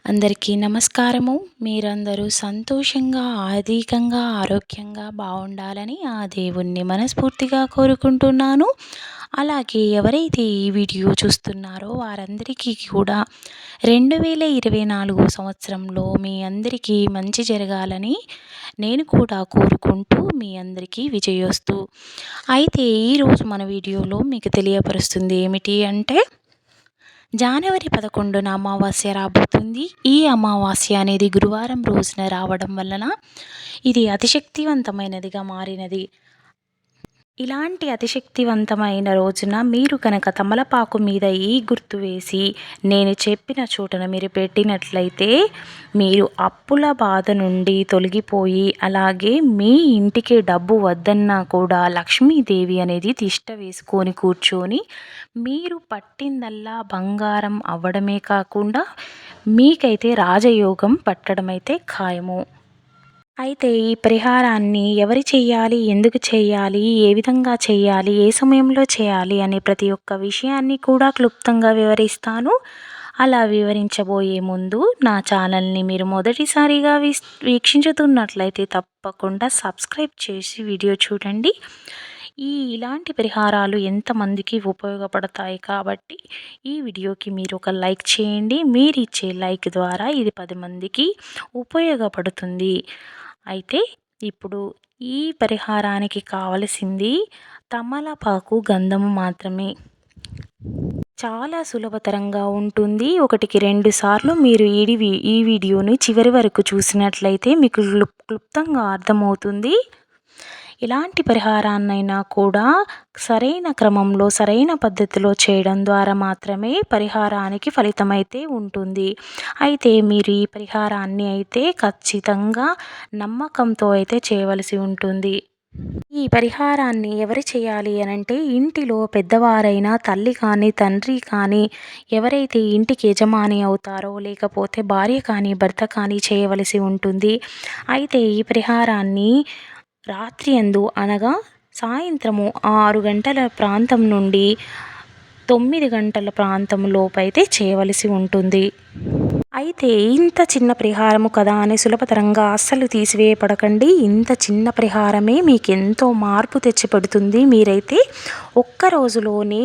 అందరికీ నమస్కారము. మీరందరూ సంతోషంగా, ఆర్థికంగా, ఆరోగ్యంగా బావుండాలని ఆ దేవుణ్ణి మనస్ఫూర్తిగా కోరుకుంటున్నాను. అలాగే ఎవరైతే ఈ వీడియో చూస్తున్నారో వారందరికీ కూడా 2024 సంవత్సరంలో మీ అందరికీ మంచి జరగాలని నేను కూడా కోరుకుంటూ మీ అందరికీ విజయోస్తు. అయితే ఈరోజు మన వీడియోలో మీకు తెలియపరుస్తుంది ఏమిటి అంటే జనవరి 11న అమావాస్య రాబోతుంది. ఈ అమావాస్య అనేది గురువారం రోజున రావడం వలన ఇది అతిశక్తివంతమైనదిగా మారినది. ఇలాంటి అతిశక్తివంతమైన రోజున మీరు కనుక తమలపాకు మీద ఈ గుర్తు వేసి నేను చెప్పిన చోటన మీరు పెట్టినట్లయితే మీరు అప్పుల బాధ నుండి తొలగిపోయి, అలాగే మీ ఇంటికి డబ్బు వద్దన్నా కూడా లక్ష్మీదేవి అనేది తిష్ట వేసుకొని కూర్చొని మీరు పట్టిందల్లా బంగారం అవ్వడమే కాకుండా మీకైతే రాజయోగం పట్టడమైతే ఖాయము. అయితే ఈ పరిహారాన్ని ఎవరు చేయాలి, ఎందుకు చేయాలి, ఏ విధంగా చేయాలి, ఏ సమయంలో చేయాలి అనే ప్రతి ఒక్క విషయాన్ని కూడా క్లుప్తంగా వివరిస్తాను. అలా వివరించబోయే ముందు నా ఛానల్ని మీరు మొదటిసారిగా వీక్షించుతున్నట్లయితే తప్పకుండా సబ్స్క్రైబ్ చేసి వీడియో చూడండి. ఇలాంటి పరిహారాలు ఎంతమందికి ఉపయోగపడతాయి కాబట్టి ఈ వీడియోకి మీరు ఒక లైక్ చేయండి. మీరు ఇచ్చే లైక్ ద్వారా ఇది 10 మందికి ఉపయోగపడుతుంది. అయితే ఇప్పుడు ఈ పరిహారానికి కావలసింది తమలపాకు, గంధము మాత్రమే. చాలా సులభతరంగా ఉంటుంది. 1కి 2 సార్లు మీరు ఈ వీడియోని చివరి వరకు చూసినట్లయితే మీకు క్లుప్తంగా అర్థమవుతుంది. ఎలాంటి పరిహారాన్నైనా కూడా సరైన క్రమంలో, సరైన పద్ధతిలో చేయడం ద్వారా మాత్రమే పరిహారానికి ఫలితమైతే ఉంటుంది. అయితే మీరు ఈ పరిహారాన్ని అయితే ఖచ్చితంగా నమ్మకంతో అయితే చేయవలసి ఉంటుంది. ఈ పరిహారాన్ని ఎవరు చేయాలి అనంటే ఇంటిలో పెద్దవారైనా తల్లి కానీ, తండ్రి కానీ, ఎవరైతే ఇంటికి యజమాని అవుతారో, లేకపోతే భార్య కానీ, భర్త కానీ చేయవలసి ఉంటుంది. అయితే ఈ పరిహారాన్ని రాత్రి యందు అనగా సాయంత్రము 6 గంటల ప్రాంతం నుండి 9 గంటల ప్రాంతం లోపైతే చేయవలసి ఉంటుంది. అయితే ఇంత చిన్న పరిహారము కదా అని సులభతరంగా అస్సలు తీసివేయపడకండి. ఇంత చిన్న పరిహారమే మీకు ఎంతో మార్పు తెచ్చిపెడుతుంది. మీరైతే ఒక్క రోజులోనే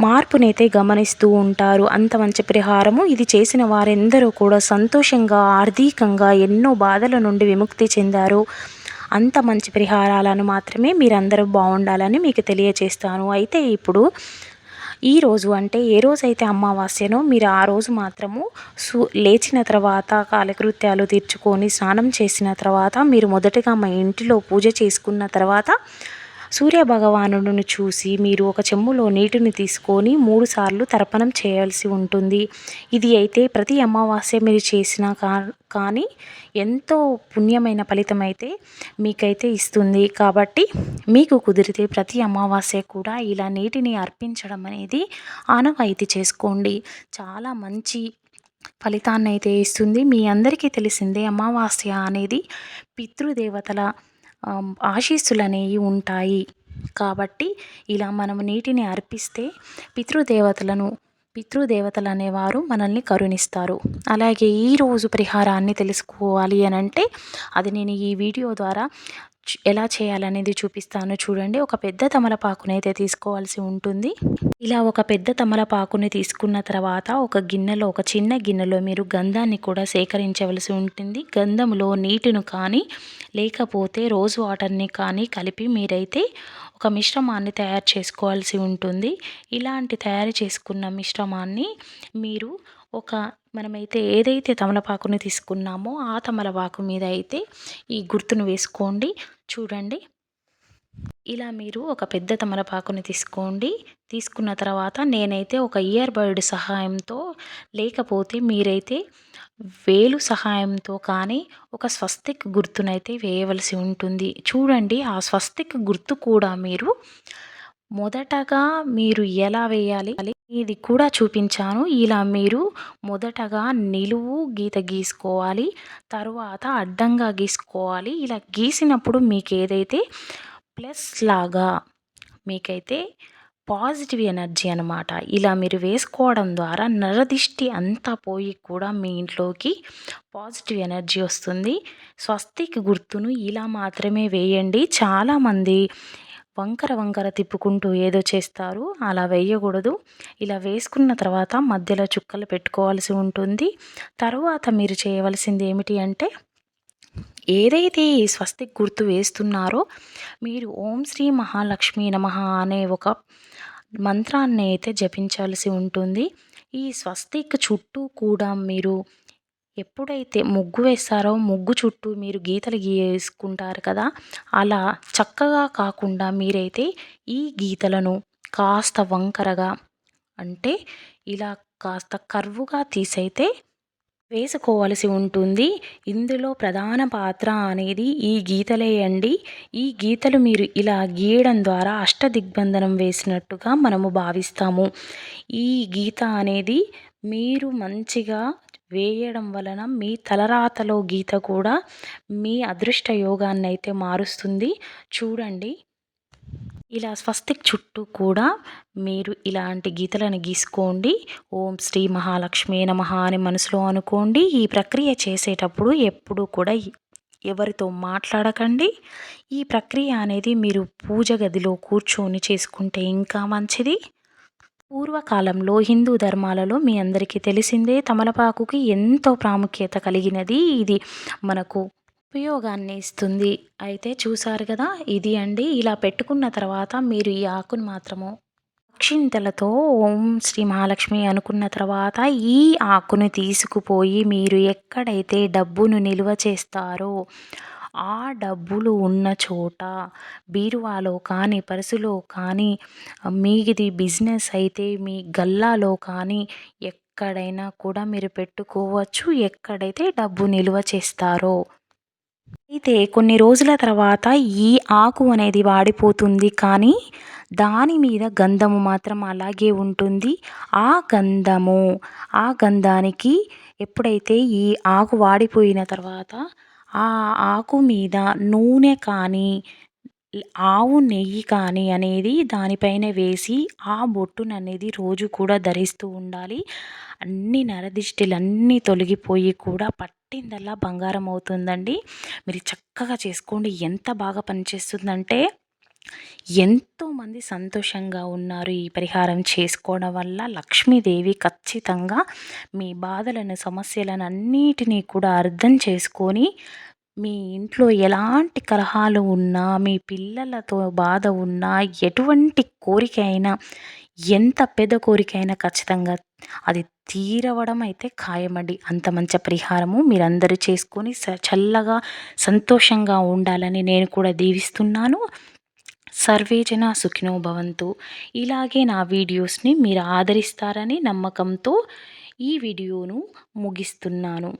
మార్పునైతే గమనిస్తూ ఉంటారు. అంత మంచి పరిహారము. ఇది చేసిన వారెందరూ కూడా సంతోషంగా, ఆర్థికంగా ఎన్నో బాధల నుండి విముక్తి చెందారు. అంత మంచి పరిహారాలను మాత్రమే మీరందరూ బాగుండాలని మీకు తెలియచేస్తాను. అయితే ఇప్పుడు ఈరోజు అంటే ఏ రోజైతే అమావాస్యనో మీరు ఆ రోజు మాత్రము లేచిన తర్వాత కాలకృత్యాలు తీర్చుకొని స్నానం చేసిన తర్వాత మీరు మొదటగా మా ఇంటిలో పూజ చేసుకున్న తర్వాత సూర్యభగవానుడిని చూసి మీరు ఒక చెంబులో నీటిని తీసుకొని 3 సార్లు తర్పణం చేయాల్సి ఉంటుంది. ఇది అయితే ప్రతి అమావాస్య మీరు చేసినా కానీ ఎంతో పుణ్యమైన ఫలితం అయితే మీకైతే ఇస్తుంది. కాబట్టి మీకు కుదిరితే ప్రతి అమావాస్య కూడా ఇలా నీటిని అర్పించడం అనేది ఆనవాయితీ చేసుకోండి. చాలా మంచి ఫలితాన్ని అయితే ఇస్తుంది. మీ అందరికీ తెలిసిందే అమావాస్య అనేది పితృదేవతల ఆశీస్సులు అనేవి ఉంటాయి. కాబట్టి ఇలా మనము నీటిని అర్పిస్తే పితృదేవతలు అనేవారు మనల్ని కరుణిస్తారు. అలాగే ఈరోజు పరిహారాన్ని తెలుసుకోవాలి అని అంటే అది నేను ఈ వీడియో ద్వారా ఎలా చేయాలనేది చూపిస్తాను చూడండి. ఒక పెద్ద తమలపాకునైతే తీసుకోవాల్సి ఉంటుంది. ఇలా ఒక పెద్ద తమలపాకుని తీసుకున్న తర్వాత ఒక చిన్న గిన్నెలో మీరు గంధాన్ని కూడా సేకరించవలసి ఉంటుంది. గంధంలో నీటిని కానీ లేకపోతే రోజ్ వాటర్ని కానీ కలిపి మీరైతే ఒక మిశ్రమాన్ని తయారు చేసుకోవాల్సి ఉంటుంది. ఇలాంటి తయారు చేసుకున్న మిశ్రమాన్ని మీరు మనమైతే ఏదైతే తమలపాకుని తీసుకున్నామో ఆ తమలపాకు మీద అయితే ఈ గుర్తును వేసుకోండి. చూడండి, ఇలా మీరు ఒక పెద్ద తమలపాకుని తీసుకోండి. తీసుకున్న తర్వాత నేనైతే ఒక ఇయర్ బడ్ సహాయంతో లేకపోతే మీరైతే వేలు సహాయంతో కానీ ఒక స్వస్తిక్ గుర్తునైతే వేయవలసి ఉంటుంది. చూడండి, ఆ స్వస్తిక్ గుర్తు కూడా మొదటగా మీరు ఎలా వేయాలి ఇది కూడా చూపించాను. ఇలా మీరు మొదటగా నిలువు గీత గీసుకోవాలి, తరువాత అడ్డంగా గీసుకోవాలి. ఇలా గీసినప్పుడు మీకు ఏదైతే ప్లస్ లాగా మీకైతే పాజిటివ్ ఎనర్జీ అనమాట. ఇలా మీరు వేసుకోవడం ద్వారా నరదిష్టి అంతా పోయి కూడా మీ ఇంట్లోకి పాజిటివ్ ఎనర్జీ వస్తుంది. స్వస్తిక్ గుర్తును ఇలా మాత్రమే వేయండి. చాలామంది వంకర వంకర తిప్పుకుంటూ ఏదో చేస్తారు. అలా వేయకూడదు. ఇలా వేసుకున్న తర్వాత మధ్యలో చుక్కలు పెట్టుకోవాల్సి ఉంటుంది. తరువాత మీరు చేయవలసింది ఏమిటి అంటే, ఏదైతే ఈ స్వస్తిక్ గుర్తు వేస్తున్నారో మీరు ఓం శ్రీ మహాలక్ష్మీ నమః అనే ఒక మంత్రాన్ని అయితే జపించాల్సి ఉంటుంది. ఈ స్వస్తిక్ చుట్టూ కూడా మీరు ఎప్పుడైతే ముగ్గు వేస్తారో ముగ్గు చుట్టూ మీరు గీతలు గీసుకుంటారు కదా, అలా చక్కగా కాకుండా మీరైతే ఈ గీతలను కాస్త వంకరగా, అంటే ఇలా కాస్త కర్వుగా తీసైతే వేసుకోవలసి ఉంటుంది. ఇందులో ప్రధాన పాత్ర అనేది ఈ గీతలే అండి. ఈ గీతలు మీరు ఇలా గీయడం ద్వారా అష్టదిగ్బంధనం వేసినట్టుగా మనము భావిస్తాము. ఈ గీత అనేది మీరు మంచిగా వేయడం వలన మీ తలరాతలో గీత కూడా మీ అదృష్ట యోగాన్నైతే మారుస్తుంది. చూడండి, ఇలా స్వస్తిక్ చుట్టూ కూడా మీరు ఇలాంటి గీతలను గీసుకోండి. ఓం శ్రీ మహాలక్ష్మీ నమః అని మనసులో అనుకోండి. ఈ ప్రక్రియ చేసేటప్పుడు ఎప్పుడూ కూడా ఎవరితో మాట్లాడకండి. ఈ ప్రక్రియ అనేది మీరు పూజ గదిలో కూర్చొని చేసుకుంటే ఇంకా మంచిది. పూర్వకాలంలో హిందూ ధర్మాలలో మీ అందరికీ తెలిసిందే, తమలపాకుకి ఎంతో ప్రాముఖ్యత కలిగినది. ఇది మనకు ఉపయోగాన్ని ఇస్తుంది. అయితే చూసారు కదా, ఇది అండి. ఇలా పెట్టుకున్న తర్వాత మీరు ఈ ఆకును మాత్రము అక్షింతలతో ఓం శ్రీ మహాలక్ష్మి అనుకున్న తర్వాత ఈ ఆకుని తీసుకుపోయి మీరు ఎక్కడైతే డబ్బును నిల్వ చేస్తారో ఆ డబ్బులు ఉన్న చోట బీరువాలో కానీ, పర్సులో కానీ, మీది బిజినెస్ అయితే మీ గల్లాలో కానీ ఎక్కడైనా కూడా మీరు పెట్టుకోవచ్చు, ఎక్కడైతే డబ్బు నిల్వ చేస్తారో. అయితే కొన్ని రోజుల తర్వాత ఈ ఆకు అనేది వాడిపోతుంది, కానీ దాని మీద గంధము మాత్రం అలాగే ఉంటుంది. ఆ గంధానికి ఎప్పుడైతే ఈ ఆకు వాడిపోయిన తర్వాత ఆ ఆకు మీద నూనె కానీ, ఆవు నెయ్యి కానీ అనేది దానిపైన వేసి ఆ బొట్టుననేది రోజు కూడా ధరిస్తూ ఉండాలి. అన్ని నరదిష్టిలన్నీ తొలగిపోయి కూడా పట్టిందల్లా బంగారం అవుతుందండి. మీరు చక్కగా చేసుకోండి. ఎంత బాగా పనిచేస్తుందంటే ఎంతోమంది సంతోషంగా ఉన్నారు ఈ పరిహారం చేసుకోవడం వల్ల. లక్ష్మీదేవి ఖచ్చితంగా మీ బాధలను, సమస్యలను అన్నిటినీ కూడా అర్థం చేసుకొని మీ ఇంట్లో ఎలాంటి కలహాలు ఉన్నా, మీ పిల్లలతో బాధ ఉన్నా, ఎటువంటి కోరిక అయినా, ఎంత పెద్ద కోరిక అయినా ఖచ్చితంగా అది తీరవడం అయితే ఖాయమండి. అంత మంచి పరిహారము మీరందరూ చేసుకొని చల్లగా సంతోషంగా ఉండాలని నేను కూడా దీవిస్తున్నాను. సర్వే జన సుఖినో భవంతు. ఇలాగే నా వీడియోస్ని మీరు ఆదరిస్తారని నమ్మకంతో ఈ వీడియోను ముగిస్తున్నాను.